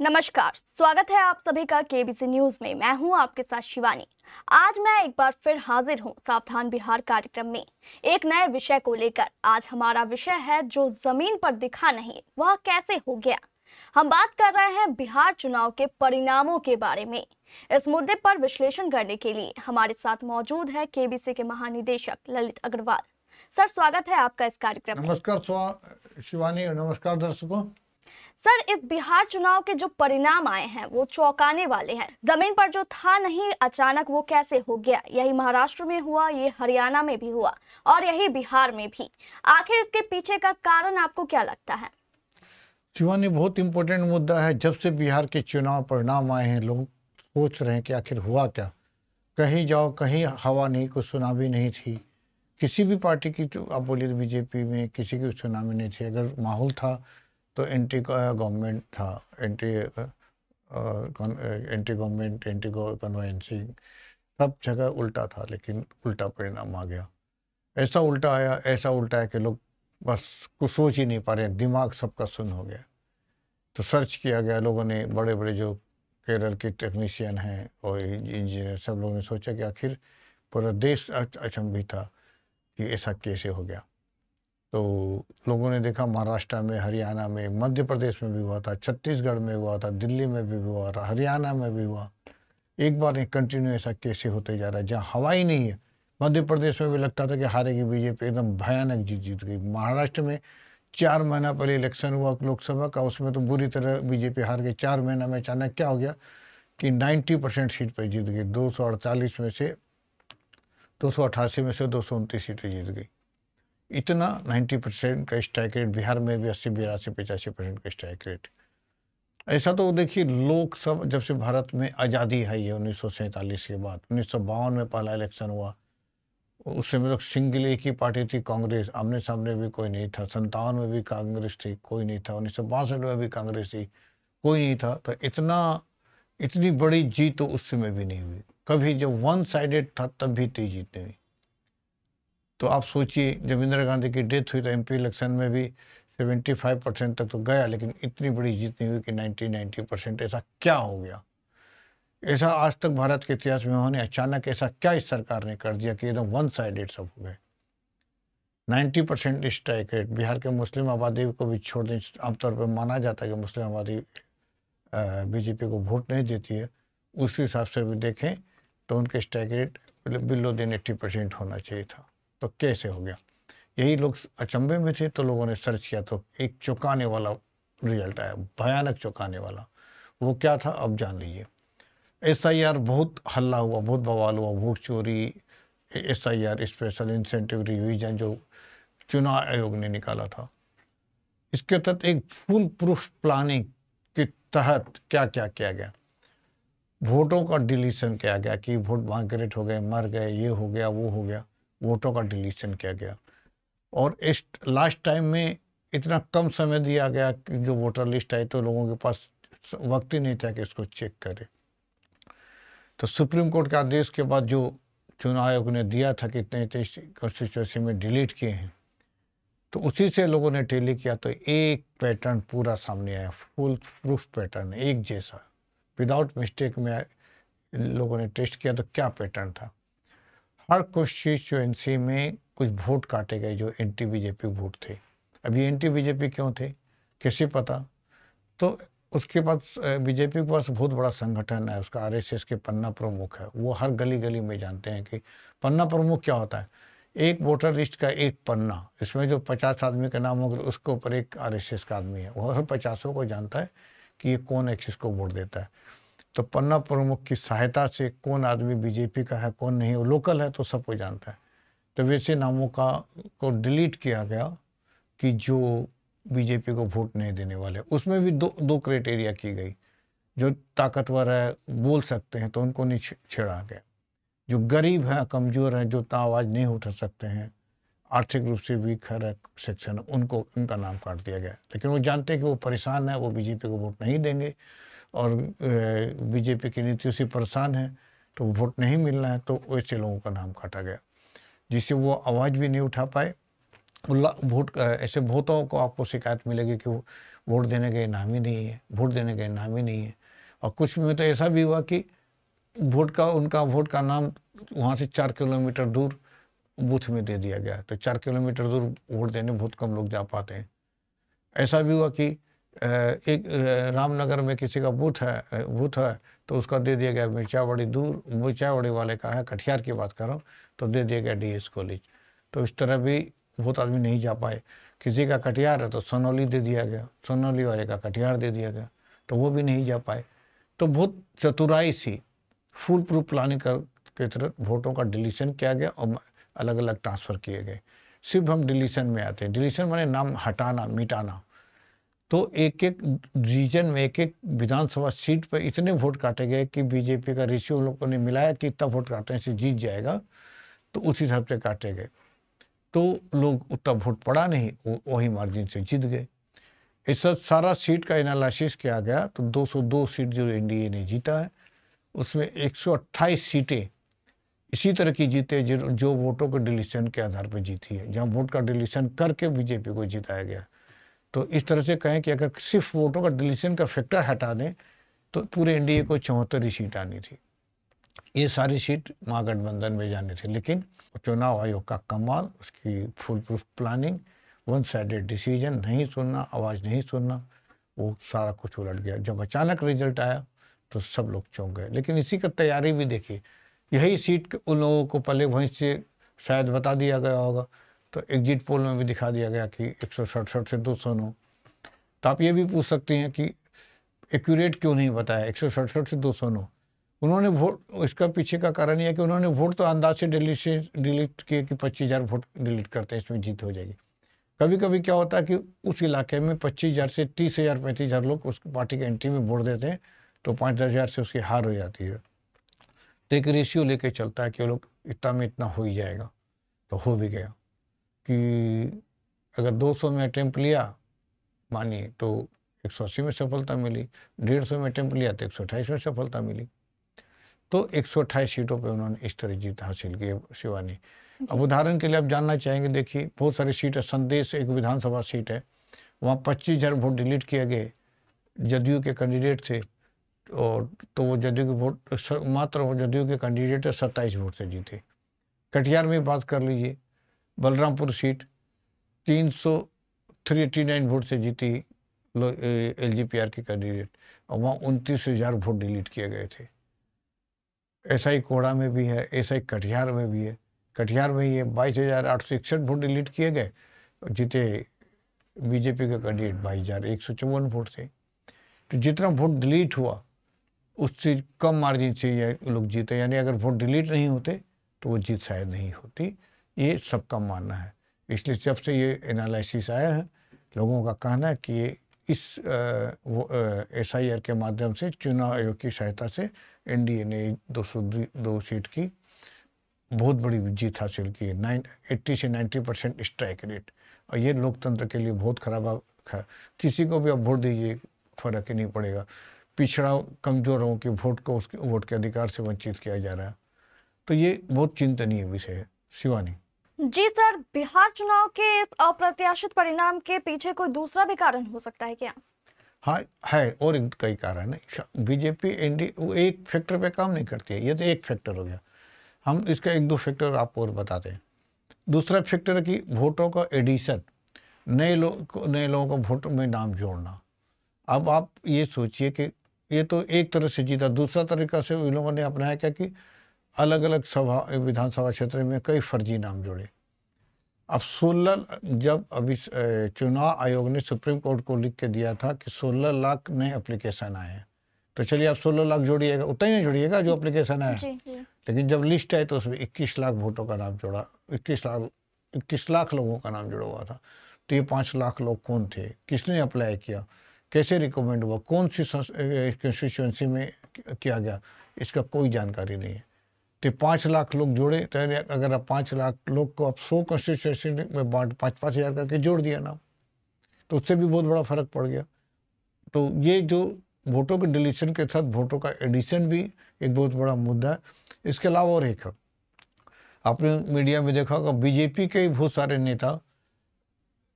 नमस्कार, स्वागत है आप सभी का केबीसी न्यूज में। मैं हूं आपके साथ शिवानी। आज मैं एक बार फिर हाजिर हूं सावधान बिहार कार्यक्रम में एक नए विषय को लेकर। आज हमारा विषय है जो जमीन पर दिखा नहीं वह कैसे हो गया। हम बात कर रहे हैं बिहार चुनाव के परिणामों के बारे में। इस मुद्दे पर विश्लेषण करने के लिए हमारे साथ मौजूद है केबीसी के महानिदेशक ललित अग्रवाल। सर, स्वागत है आपका इस कार्यक्रम में। नमस्कार शिवानी, नमस्कार दर्शकों। सर, इस बिहार चुनाव के जो परिणाम आए हैं वो चौंकाने वाले हैं। जमीन पर जो था नहीं अचानक वो कैसे हो गया। यही महाराष्ट्र में हुआ, ये हरियाणा में भी हुआ और यही बिहार में भी। आखिर इसके पीछे का कारण आपको क्या लगता है? शिवानी, बहुत इम्पोर्टेंट मुद्दा है। जब से बिहार के चुनाव परिणाम आए हैं लोग सोच रहे हैं कि आखिर हुआ क्या। कहीं जाओ कहीं हवा नहीं, कोई सुनामी नहीं थी किसी भी पार्टी की। तो आप बोलिए बीजेपी में किसी की सुनामी नहीं थी। अगर माहौल था तो एंटी गवर्नमेंट था, एंटी गवर्नमेंट, एंटी कन्वेंसी, सब जगह उल्टा था। लेकिन उल्टा परिणाम आ गया। ऐसा उल्टा आया कि लोग बस कुछ सोच ही नहीं पा रहे, दिमाग सबका सुन्न हो गया। तो सर्च किया गया, लोगों ने, बड़े बड़े जो केरल के टेक्नीशियन हैं और इंजीनियर, सब लोगों ने सोचा कि आखिर पूरा देश अचंभित था कि ऐसा कैसे हो गया। तो लोगों ने देखा महाराष्ट्र में, हरियाणा में, मध्य प्रदेश में भी हुआ था, छत्तीसगढ़ में हुआ था, दिल्ली में भी हुआ था, हरियाणा में भी हुआ। एक बार नहीं, कंटिन्यू ऐसा कैसे होते जा रहा है। जहाँ हवा ही नहीं है, मध्य प्रदेश में भी लगता था कि हारेगी बीजेपी, एकदम भयानक जीत गई। महाराष्ट्र में 4 महीना पहले इलेक्शन हुआ लोकसभा का, उसमें तो बुरी तरह बीजेपी हार गई। 4 महीना में अचानक क्या हो गया कि 90% सीट पर जीत गई। 288 में से 288 में से 229 सीटें जीत गई। इतना 90% का स्ट्राइक रेट। बिहार में भी 80, 82, 85% का स्ट्राइक रेट। ऐसा तो देखिए, लोग सब जब से भारत में आज़ादी आई है 1947 के बाद, 1952 में पहला इलेक्शन हुआ, उस समय तो सिंगल एक ही पार्टी थी कांग्रेस, आमने सामने भी कोई नहीं था। 57 में भी कांग्रेस थी, कोई नहीं था। 1962 में भी कांग्रेस थी, कोई नहीं था। तो इतनी बड़ी जीत तो उस समय भी नहीं हुई कभी। जब वन साइडेड था तब भी इतनी जीत नहीं हुई। तो आप सोचिए, जब इंदिरा गांधी की डेथ हुई तो एमपी इलेक्शन में भी 75% तक तो गया, लेकिन इतनी बड़ी जीत नहीं हुई कि 90%। ऐसा क्या हो गया? ऐसा आज तक भारत के इतिहास में उन्होंने अचानक ऐसा क्या इस सरकार ने कर दिया कि एकदम वन साइडेड सब हो गए। 90% स्ट्राइक रेट। बिहार के मुस्लिम आबादी को भी छोड़ दें, आमतौर पर माना जाता है कि मुस्लिम आबादी बीजेपी को वोट नहीं देती है। उस हिसाब से भी देखें तो उनके स्ट्राइक रेट बिलो देन 80% होना चाहिए था। तो कैसे हो गया? यही लोग अचंभे में थे। तो लोगों ने सर्च किया तो एक चौंकाने वाला रिजल्ट आया, भयानक चौंकाने वाला। वो क्या था अब जान लीजिए। SIR बहुत हल्ला हुआ, बहुत बवाल हुआ। वोट चोरी, SIR स्पेशल इंसेंटिव रिवीजन जो चुनाव आयोग ने निकाला था, इसके तहत एक फुल प्रूफ प्लानिंग के तहत क्या क्या किया गया। वोटों का डिलीशन किया गया कि वोट माइग्रेट हो गए, मर गए, ये हो गया, वो हो गया। वोटों का डिलीशन किया गया। और इस लास्ट टाइम में इतना कम समय दिया गया कि जो वोटर लिस्ट आई तो लोगों के पास वक्त ही नहीं था कि इसको चेक करें। तो सुप्रीम कोर्ट के आदेश के बाद जो चुनाव आयोग ने दिया था कि इतने कॉन्स्टिट्यूंसी में डिलीट किए हैं, तो उसी से लोगों ने टैली किया तो एक पैटर्न पूरा सामने आया। फुल प्रूफ पैटर्न, एक जैसा, विदाउट मिस्टेक में लोगों ने टेस्ट किया। तो क्या पैटर्न था? हर कॉन्स्टिट्यूंसी में कुछ वोट काटे गए जो एंटी बीजेपी वोट थे। अभी एंटी बीजेपी क्यों थे, कैसे पता? तो उसके पास, बीजेपी के पास बहुत बड़ा संगठन है, उसका RSS के पन्ना प्रमुख है। वो हर गली गली में जानते हैं कि पन्ना प्रमुख क्या होता है। एक वोटर लिस्ट का एक पन्ना, इसमें जो 50 आदमी का नाम होगा उसके ऊपर एक RSS का आदमी है। वो हर 50 को जानता है कि ये कौन है, किसको वोट देता है। तो पन्ना प्रमुख की सहायता से कौन आदमी बीजेपी का है, कौन नहीं, वो लोकल है तो सबको जानता है। तो वैसे नामों को डिलीट किया गया कि जो बीजेपी को वोट नहीं देने वाले। उसमें भी दो क्राइटेरिया की गई। जो ताकतवर है, बोल सकते हैं, तो उनको नहीं छेड़ा गया। जो गरीब है, कमज़ोर है, जो आवाज़ नहीं उठा सकते हैं, आर्थिक रूप से वीक है सेक्शन, उनका नाम काट दिया गया। लेकिन वो जानते हैं कि वो परेशान है, वो बीजेपी को वोट नहीं देंगे और बीजेपी की नीतियों से परेशान है, तो वोट नहीं मिलना है। तो वैसे लोगों का नाम काटा गया जिससे वो आवाज़ भी नहीं उठा पाए। वोट, ऐसे बहुतों को आपको शिकायत मिलेगी कि वोट देने का नाम ही नहीं है, वोट देने का नाम ही नहीं है। और कुछ में तो ऐसा भी हुआ कि उनका वोट का नाम वहाँ से 4 किलोमीटर दूर बूथ में दे दिया गया। तो 4 किलोमीटर दूर वोट देने बहुत कम लोग जा पाते हैं। ऐसा भी हुआ कि एक रामनगर में किसी का बूथ है तो उसका दे दिया गया मिर्चावाड़ी वाले का है, कटिहार की बात कर रहा हूँ, तो दे दिया गया डीएस कॉलेज। तो इस तरह भी बहुत आदमी नहीं जा पाए। किसी का कटिहार है तो सोनौली दे दिया गया, सोनौली वाले का कटिहार दे दिया गया, तो वो भी नहीं जा पाए। तो बहुत चतुराई सी फुल प्रूफ प्लानिंग के तरह वोटों का डिलीशन किया गया और अलग अलग ट्रांसफ़र किए गए। सिर्फ हम डिलीशन में आते हैं। डिलीशन माने नाम हटाना, मिटाना। तो एक एक रीजन में, एक एक विधानसभा सीट पर इतने वोट काटे गए कि बीजेपी का रेशियो लोगों ने मिलाया कि इतना वोट काटने से जीत जाएगा, तो उस हिसाब से काटे गए। तो लोग उतना वोट पड़ा नहीं, वही मार्जिन से जीत गए। इस सारा सीट का एनालिसिस किया गया तो 202 सीट जो एनडीए ने जीता है, उसमें 128 सीटें इसी तरह की जीते जो वोटों के डिलीशन के आधार पर जीती है, जहां वोट का डिलीशन करके बीजेपी को जिताया गया। तो इस तरह से कहें कि अगर सिर्फ वोटों का डिलीशन का फैक्टर हटा दें तो पूरे एनडीए को 74 ही सीट आनी थी। ये सारी सीट महागठबंधन में जानी थी, लेकिन चुनाव आयोग का कमाल, उसकी full proof planning, one sided decision, नहीं सुनना, आवाज़ नहीं सुनना, वो सारा कुछ उलट गया। जब अचानक रिजल्ट आया तो सब लोग चौंक गए। लेकिन इसी का तैयारी भी देखिए, यही सीट उन लोगों को पहले वहीं से शायद बता दिया गया होगा, तो एग्जिट पोल में भी दिखा दिया गया कि 167 से 209। तो आप ये भी पूछ सकते हैं कि एक्यूरेट क्यों नहीं बताया 167 से 209। उन्होंने वोट, इसका पीछे का कारण यह है कि उन्होंने वोट तो अंदाज से डिलीट किए कि 25,000 वोट डिलीट करते हैं, इसमें जीत हो जाएगी। कभी कभी क्या होता है कि उस इलाके में 25,000 से 30,000 35,000 लोग उस पार्टी के एंट्री में वोट देते हैं, तो 5,000 से उसकी हार हो जाती है। तो एक रेशियो लेके चलता है कि लोग इतना में इतना हो ही जाएगा, तो हो भी गया कि अगर 200 में अटेम्प्ट लिया मानिए तो 180 में सफलता मिली, 150 में अटेम्प्ट लिया तो 128 में सफलता मिली। तो 128 सीटों पे उन्होंने इस तरह जीत हासिल की शिवानी। अब उदाहरण के लिए आप जानना चाहेंगे, देखिए बहुत सारी सीट है। संदेश एक विधानसभा सीट है, वहाँ 25,000 वोट डिलीट किए गए जदयू के कैंडिडेट थे, और तो वो जदयू के वोट मात्र वो जदयू के कैंडिडेट 27 वोट से जीते। कटिहार में बात कर लीजिए, बलरामपुर सीट 389 वोट से जीती एलजीपीआर के कैंडिडेट, और वहाँ 29,000 वोट डिलीट किए गए थे। ऐसा ही कोड़ा में भी है, ऐसा ही कटिहार में भी है। कटिहार में ये 22,861 वोट डिलीट किए गए, जीते बीजेपी का कैंडिडेट 22,154 वोट से। तो जितना वोट डिलीट हुआ उससे कम मार्जिन से ये लोग जीते, यानी अगर वोट डिलीट नहीं होते तो वो जीत शायद नहीं होती, ये सबका मानना है। इसलिए जब से ये एनालिसिस आया है, लोगों का कहना है कि ये इस SIR के माध्यम से, चुनाव आयोग की सहायता से एनडीए ने 202 सीट की बहुत बड़ी जीत हासिल की है। 80 से 90% स्ट्राइक रेट, और ये लोकतंत्र के लिए बहुत खराब है। किसी को भी आप वोट दीजिए, फर्क ही नहीं पड़ेगा। पिछड़ा कमजोरों के वोट को उसके वोट के अधिकार से वंचित किया जा रहा है। तो ये बहुत चिंतनीय विषय है। शिवानी जी सर, बिहार चुनाव के इस अप्रत्याशित परिणाम के पीछे कोई दूसरा भी कारण हो सकता है क्या? हाँ है, और कई कारण है। बीजेपी एनडीए एक फैक्टर पे काम नहीं करती है, ये तो एक फैक्टर हो गया। हम इसका एक दो फैक्टर आपको और बताते हैं। दूसरा फैक्टर है कि वोटों का एडिशन, नए लोगों को वोट में नाम जोड़ना। अब आप ये सोचिए कि ये तो एक तरह से जीता, दूसरा तरीका से उन लोगों ने अपनाया क्या कि अलग अलग विधानसभा क्षेत्र में कई फर्जी नाम जोड़े। अब 16 जब अभी चुनाव आयोग ने सुप्रीम कोर्ट को लिख के दिया था कि 16 लाख नए एप्लीकेशन आए हैं, तो चलिए आप 16 लाख जोड़िएगा, उतना ही नहीं जोड़िएगा जो एप्लीकेशन आया। लेकिन जब लिस्ट आई तो उसमें 21 लाख वोटों का नाम जोड़ा, 21 लाख लोगों का नाम जुड़ा हुआ था। तो ये 5 लाख लोग कौन थे, किसने अप्लाई किया, कैसे रिकमेंड हुआ, कौन सी कंस्टिट्यूंसी में किया गया, इसका कोई जानकारी नहीं है। तो 5 लाख लोग जोड़े, तो अगर आप 5 लाख लोग को आप 100 कंस्टिट्यूंसी में बांट 5-5 हज़ार करके जोड़ दिया नाम, तो उससे भी बहुत बड़ा फर्क पड़ गया। तो ये जो वोटों के डिलीशन के साथ वोटों का एडिशन भी एक बहुत बड़ा मुद्दा है। इसके अलावा और एक है, आपने मीडिया में देखा होगा, बीजेपी के बहुत सारे नेता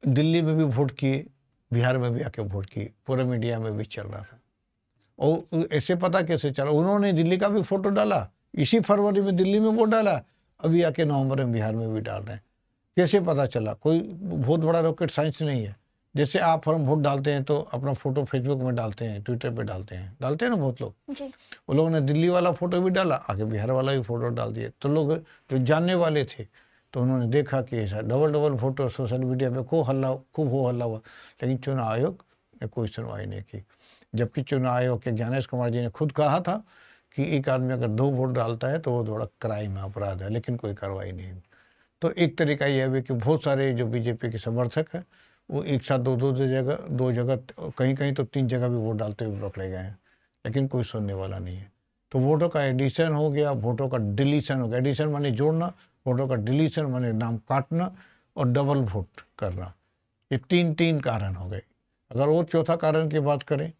दिल्ली में भी वोट किए, बिहार में भी आके वोट की, पूरे मीडिया में भी चल रहा था। और ऐसे पता कैसे चला? उन्होंने दिल्ली का भी फोटो डाला, इसी फरवरी में दिल्ली में वोट डाला, अभी आके नवंबर में बिहार में भी डाल रहे हैं। कैसे पता चला? कोई बहुत बड़ा रॉकेट साइंस नहीं है। जैसे आप फॉर्म वोट डालते हैं तो अपना फोटो फेसबुक में डालते हैं, ट्विटर पे डालते हैं ना बहुत लोग। वो लोगों ने दिल्ली वाला फोटो भी डाला, आगे बिहार वाला भी फोटो डाल दिए। तो लोग जो जानने वाले थे तो उन्होंने देखा कि ऐसा डबल फोटो सोशल मीडिया पे खूब हल्ला हुआ, लेकिन चुनाव आयोग ने कोई सुनवाई नहीं की। जबकि चुनाव आयोग के ज्ञानेश कुमार जी ने खुद कहा था कि एक आदमी अगर 2 वोट डालता है तो वो थोड़ा क्राइम है, अपराध है, लेकिन कोई कार्रवाई नहीं। तो एक तरीका यह है कि बहुत सारे जो बीजेपी के समर्थक हैं वो एक साथ दो जगह कहीं तो 3 जगह भी वोट डालते हुए पकड़े गए हैं, लेकिन कोई सुनने वाला नहीं है। तो वोटों का एडिशन हो गया, वोटों का डिलीशन हो गया। एडिशन माने जोड़ना, वोटों का डिलीशन माने नाम काटना और डबल वोट करना। ये तीन कारण हो गए। अगर वो चौथा कारण की बात करें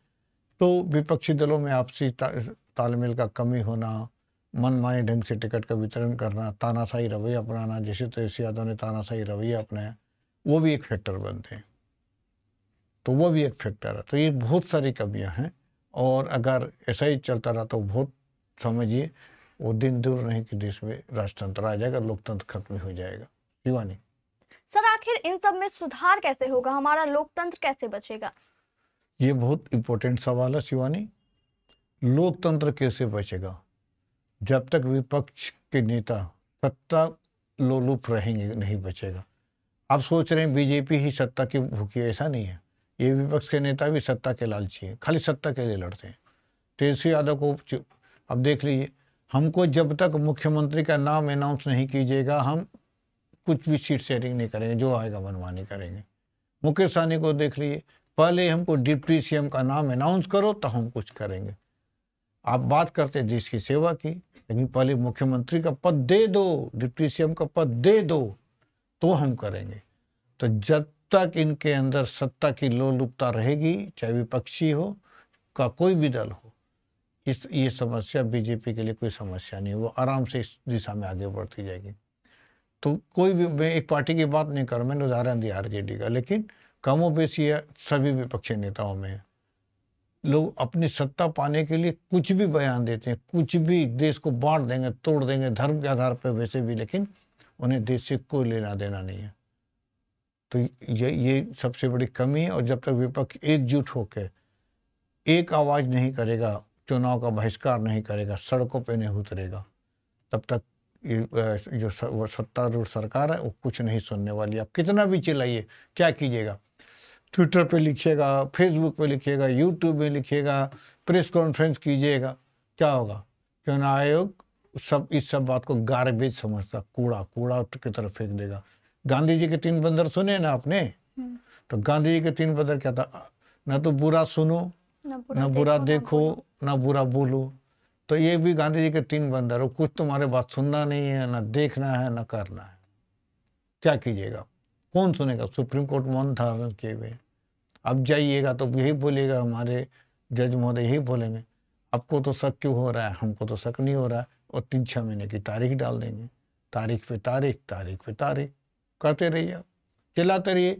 तो विपक्षी दलों में आपसी तालमेल का कमी होना, मनमाने ढंग से टिकट का वितरण करना, तानाशाही रवैया अपनाना, जैसे तेजस्वी यादव ने तानाशाही रवैया अपनाया, वो भी एक फैक्टर बनते हैं। तो वो भी एक फैक्टर है। तो ये बहुत सारी कमियां हैं, और अगर ऐसा ही चलता रहा तो बहुत समझिए वो दिन दूर नहीं कि देश में राजतंत्र आ जाएगा, लोकतंत्र खत्म हो जाएगा। शिवानी सर, आखिर इन सब में सुधार कैसे होगा? हमारा लोकतंत्र कैसे बचेगा? ये बहुत इंपॉर्टेंट सवाल है शिवानी। लोकतंत्र कैसे बचेगा? जब तक विपक्ष के नेता सत्ता लोलुप रहेंगे नहीं बचेगा। आप सोच रहे हैं बीजेपी ही सत्ता की भूखी है, ऐसा नहीं है। ये विपक्ष के नेता भी सत्ता के लालची हैं, खाली सत्ता के लिए लड़ते हैं। तेजस्वी यादव को अब देख लीजिए, हमको जब तक मुख्यमंत्री का नाम अनाउंस नहीं कीजिएगा हम कुछ भी सीट शेयरिंग नहीं करेंगे, जो आएगा मनमानी करेंगे। मुकेश सहनी को देख लीजिए, पहले हमको डिप्टी सीएम का नाम अनाउंस करो तो हम कुछ करेंगे। आप बात करते हैं देश की सेवा की, लेकिन पहले मुख्यमंत्री का पद दे दो, डिप्टी सीएम का पद दे दो तो हम करेंगे। तो जब तक इनके अंदर सत्ता की लोलुपता रहेगी, चाहे विपक्षी हो का कोई भी दल हो, ये समस्या बीजेपी के लिए कोई समस्या नहीं है। वो आराम से इस दिशा में आगे बढ़ती जाएगी। तो कोई भी, मैं एक पार्टी की बात नहीं कर रहा, मैंने उदाहरण दिया आरजेडी का, लेकिन कमोबेशी सभी विपक्षी नेताओं में लोग अपनी सत्ता पाने के लिए कुछ भी बयान देते हैं, कुछ भी, देश को बांट देंगे, तोड़ देंगे धर्म के आधार पर वैसे भी, लेकिन उन्हें देश से कोई लेना देना नहीं है। तो ये सबसे बड़ी कमी है। और जब तक विपक्ष एकजुट होकर एक आवाज़ नहीं करेगा, चुनाव का बहिष्कार नहीं करेगा, सड़कों पे नहीं उतरेगा, तब तक ये जो सत्तारूढ़ सरकार है वो कुछ नहीं सुनने वाली। आप कितना भी चिल्लाइए, क्या कीजिएगा? ट्विटर पे लिखिएगा, फेसबुक पे लिखिएगा, यूट्यूब में लिखिएगा, प्रेस कॉन्फ्रेंस कीजिएगा, क्या होगा? चुनाव आयोग इस सब बात को गार्बेज समझता, कूड़ा की तरफ फेंक देगा। गांधी जी के 3 बंदर सुने ना आपने? तो गांधी जी के 3 बंदर क्या था? ना तो बुरा सुनो, ना बुरा देखो, ना बुरा बोलो। तो ये भी गांधी जी के 3 बंदर हो, कुछ तुम्हारे बात सुनना नहीं है, ना देखना है, ना करना है। क्या कीजिएगा? कौन सुनेगा? सुप्रीम कोर्ट मौन धारण किए हुए। अब जाइएगा तो यही बोलेगा, हमारे जज महोदय यही बोलेंगे, आपको तो शक क्यों हो रहा है? हमको तो शक नहीं हो रहा है। और 3-6 महीने की तारीख डाल देंगे, तारीख पे तारीख करते रहिए, चलाते रहिए,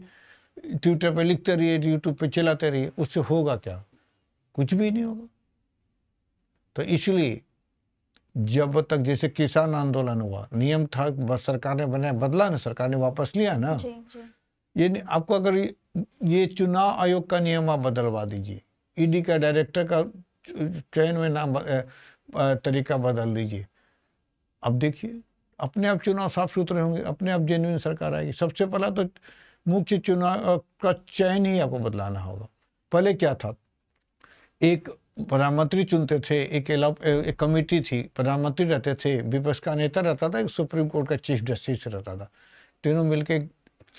ट्विटर पे लिखते रहिए, यूट्यूब पे चलाते रहिए। उससे होगा क्या? कुछ भी नहीं होगा। तो इसलिए जब तक, जैसे किसान आंदोलन हुआ, नियम था, बस सरकार ने बनाया, बदला ना, सरकार ने वापस लिया ना। ये आपको अगर ये चुनाव आयोग का नियम आप बदलवा दीजिए, ईडी का डायरेक्टर का चयन में नाम तरीका बदल दीजिए, अब देखिए अपने आप चुनाव साफ सुथरे होंगे, अपने आप जेन्युइन सरकार आएगी। सबसे पहला तो मुख्य चुनाव का चयन ही आपको बदलाना होगा। पहले क्या था? एक प्रधानमंत्री चुनते थे, एक कमेटी थी, प्रधानमंत्री रहते थे, विपक्ष का नेता रहता था, एक सुप्रीम कोर्ट का चीफ जस्टिस रहता था। तीनों मिलके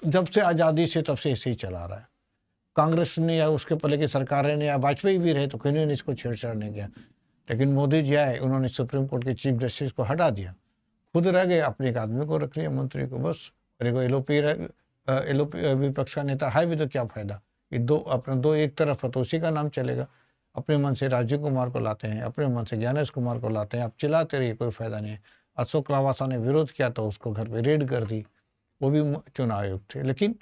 जब से आज़ादी से तब से ऐसे ही चला रहा है। कांग्रेस ने या उसके पहले की सरकारें ने या वाजपेयी भी रहे तो किन्हीं ने इसको छेड़छाड़ नहीं किया, लेकिन मोदी जी आए, उन्होंने सुप्रीम कोर्ट के चीफ जस्टिस को हटा दिया, खुद रह गए, अपने एक आदमी को रख लिया, मंत्री को, बस। और एलओपी विपक्ष का नेता है भी तो क्या फायदा? ये दो एक तरफ है तो उसी का नाम चलेगा। अपने मन से राजीव कुमार को लाते हैं, अपने मन से ज्ञानेश कुमार को लाते हैं, आप चिल्लाते रहिए, कोई फायदा नहीं है। अशोक लावासा ने विरोध किया तो उसको घर पे रेड कर दी, वो भी चुनाव आयोग थे। लेकिन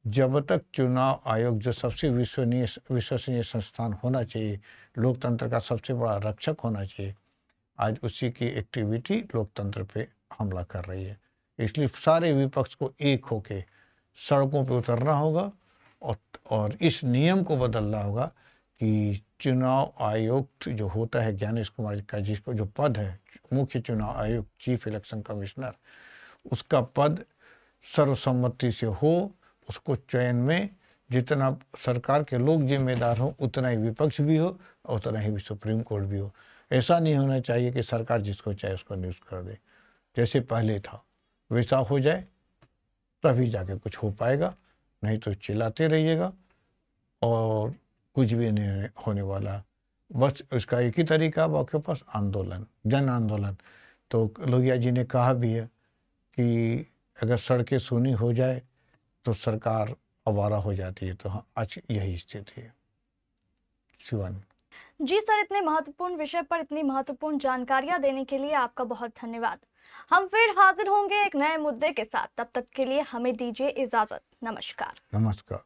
जब तक चुनाव आयोग जो सबसे विश्वसनीय संस्थान होना चाहिए, लोकतंत्र का सबसे बड़ा रक्षक होना चाहिए, आज उसी की एक्टिविटी लोकतंत्र पे हमला कर रही है। इसलिए सारे विपक्ष को एक होके सड़कों पे उतरना होगा और इस नियम को बदलना होगा कि चुनाव आयोग जो होता है ज्ञानेश कुमार का, जिसको जो पद है मुख्य चुनाव आयोग चीफ इलेक्शन कमिश्नर, उसका पद सर्वसम्मति से हो। उसको चयन में जितना सरकार के लोग जिम्मेदार हो उतना ही विपक्ष भी हो और उतना ही सुप्रीम कोर्ट भी हो। ऐसा नहीं होना चाहिए कि सरकार जिसको चाहे उसको नियुक्त कर दे, जैसे पहले था वैसा हो जाए तभी जाके कुछ हो पाएगा, नहीं तो चिल्लाते रहिएगा और कुछ भी नहीं होने वाला। बस इसका एक ही तरीका है आपके पास, आंदोलन, जन आंदोलन। तो लोहिया जी ने कहा भी है कि अगर सड़कें सूनी हो जाए तो सरकार आवारा हो जाती है। तो हाँ, आज यही स्थिति है। शिवानी जी सर, इतने महत्वपूर्ण विषय पर इतनी महत्वपूर्ण जानकारियां देने के लिए आपका बहुत धन्यवाद। हम फिर हाजिर होंगे एक नए मुद्दे के साथ, तब तक के लिए हमें दीजिए इजाजत। नमस्कार। नमस्कार।